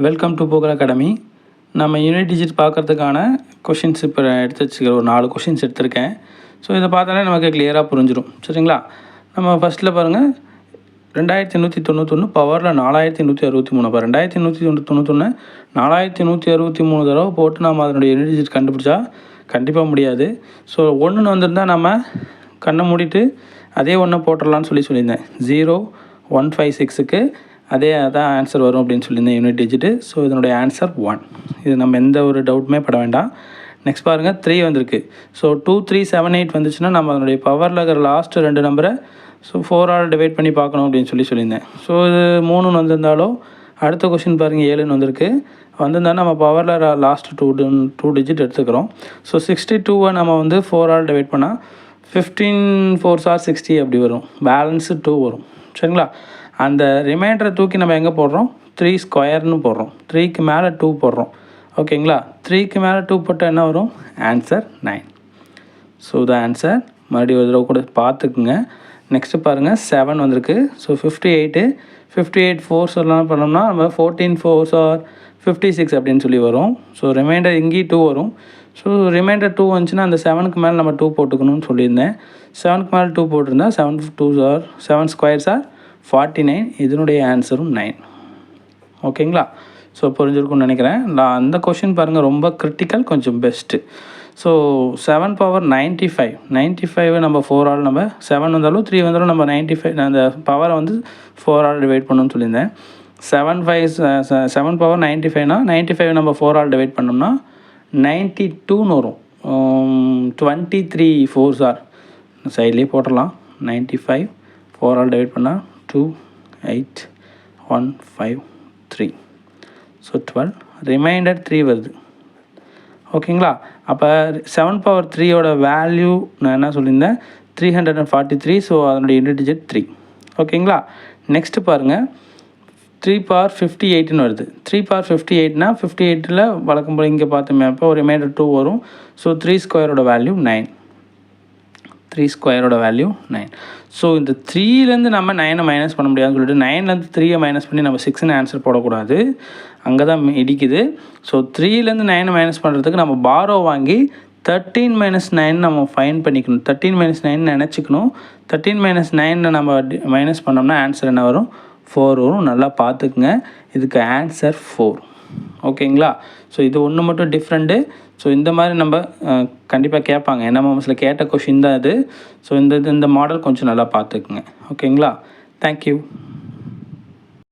Welcome to Bhogar academy. நம்ம unit digit பார்க்குறதுக்கான questions இப்போ எடுத்து வச்சுக்கிறேன். ஒரு 4 கொஷின்ஸ் எடுத்திருக்கேன். ஸோ இதை பார்த்தாலே நமக்கு கிளியராக புரிஞ்சிடும். சரிங்களா? நம்ம ஃபஸ்ட்டில் பாருங்கள், 2891 பவரில் 4163. அப்போ 2891 4163 தடவை போட்டு நம்ம அதனுடைய யூனிட் டிஜிட் கண்டுபிடிச்சா கண்டிப்பாக முடியாது. ஸோ ஒன்றுன்னு வந்திருந்தால் நம்ம கண்ணை மூடிட்டு அதே ஒன்றை போட்டுடலான்னு சொல்லியிருந்தேன். 0156க்கு அதான் ஆன்சர் வரும் அப்படின்னு சொல்லியிருந்தேன் யூனிட் டிஜிட்டு. ஸோ இதனுடைய ஆன்சர் 1. இது நம்ம எந்த ஒரு டவுட்டுமே பட வேண்டாம். நெக்ஸ்ட் பாருங்கள், 3 வந்திருக்கு. ஸோ 2378 வந்துச்சுன்னா நம்ம அதனுடைய பவரில் இருக்கிற லாஸ்ட்டு 2 நம்பரை 4 டிவைட் பண்ணி பார்க்கணும் அப்படின்னு சொல்லியிருந்தேன். ஸோ இது 3 வந்திருந்தாலோ அடுத்த கொஷின் பாருங்கள், 7 வந்திருக்கு. வந்திருந்தாலும் நம்ம பவரில் லாஸ்ட்டு 2 டிஜிட் எடுத்துக்கிறோம். ஸோ 62 நம்ம 4 டிவைட் பண்ணால் 15 4s are 60 அப்படி வரும். பேலன்ஸு 2 வரும். சரிங்களா? அந்த ரிமைண்டரை தூக்கி நம்ம எங்கே போடுறோம்? 3 ஸ்கொயர்னு போடுறோம். 3க்கு மேலே 2 போடுறோம். ஓகேங்களா? 3க்கு மேலே 2 போட்டால் என்ன வரும்? ஆன்சர் 9. ஸோ த ஆன்சர் மறுபடியும் ஒரு தடவை கூட பார்த்துக்குங்க. நெக்ஸ்ட்டு பாருங்கள், 7 வந்திருக்கு. ஸோ 58 4s எல்லாம் பண்ணோம்னா நம்ம 14 4s are 56 அப்படின்னு சொல்லி வரும். ஸோ ரிமைண்டர் இங்கேயும் 2 வரும். ஸோ ரிமைண்டர் 2 வந்துச்சுன்னா அந்த 7க்கு மேலே நம்ம 2 போட்டுக்கணும்னு சொல்லியிருந்தேன். 7க்கு மேலே 2 போட்டிருந்தா 7 ஸ்கொயர்ஸ் ஆர் 49. இதனுடைய ஆன்சரும் 9. ஓகேங்களா? ஸோ புரிஞ்சிருக்கும்னு நினைக்கிறேன். நான் அந்த கொஷின் பாருங்கள், ரொம்ப கிரிட்டிக்கல், கொஞ்சம் பெஸ்ட்டு. ஸோ 7 பவர் 95 நம்ம 4 நம்ம 7 வந்தாலும் 3 வந்தாலும் நம்ம 95 அந்த பவரை 4 டிவைட் பண்ணணும்னு சொல்லியிருந்தேன். 7 பவர் 95னா 95 நம்ம 4 டிவைட் பண்ணோம்னா 92ன்னு வரும். 23 4s are சைட்லேயே போட்டுடலாம். 95 4 டிவைட் பண்ணால் 2 8 1 5 3. ஸோ 12 ரிமைண்டர் 3 வருது. ஓகேங்களா? அப்போ 7 பவர் 3யோட வேல்யூ நான் என்ன சொல்லியிருந்தேன்? 343. ஸோ அதனுடைய யூனிட் டிஜிட் 3. ஓகேங்களா? நெக்ஸ்ட்டு பாருங்கள், 3 பவர் 58ன்னு வருது. 3 பவர் 58னா 58ல் வழக்கம் போல் இங்கே பார்த்தோமே, அப்போ ஒரு ரிமைண்டர் 2 வரும். ஸோ 3 ஸ்கொயரோட வேல்யூ 9. 3 ஸ்கொயரோட வேல்யூ 9. ஸோ இந்த 3லேருந்து நம்ம 9 மைனஸ் பண்ண முடியாதுன்னு சொல்லிட்டு 9லேருந்து 3 மைனஸ் பண்ணி நம்ம 6ன்னு ஆன்சர் போடக்கூடாது. அங்கே தான் இடிக்குது. ஸோ 3லேருந்து 9 மைனஸ் பண்ணுறதுக்கு நம்ம பாரோ வாங்கி 13 - 9 நம்ம ஃபைன் பண்ணிக்கணும். 13 - 9 நினச்சிக்கணும். 13 - 9 நம்ம மைனஸ் பண்ணோம்னா ஆன்சர் என்ன வரும்? 4 வரும். நல்லா பார்த்துக்குங்க. இதுக்கு ஆன்சர் 4. ஓகேங்களா? ஸோ இது ஒன்று மட்டும் டிஃப்ரெண்ட்டு. ஸோ இந்த மாதிரி நம்ம கண்டிப்பாக கேட்பாங்க. என்எம்எம்எஸில் கேட்ட கொஷின் தான் இது. ஸோ இந்த மாடல் கொஞ்சம் நல்லா பார்த்துக்குங்க. ஓகேங்களா? தேங்க்யூ.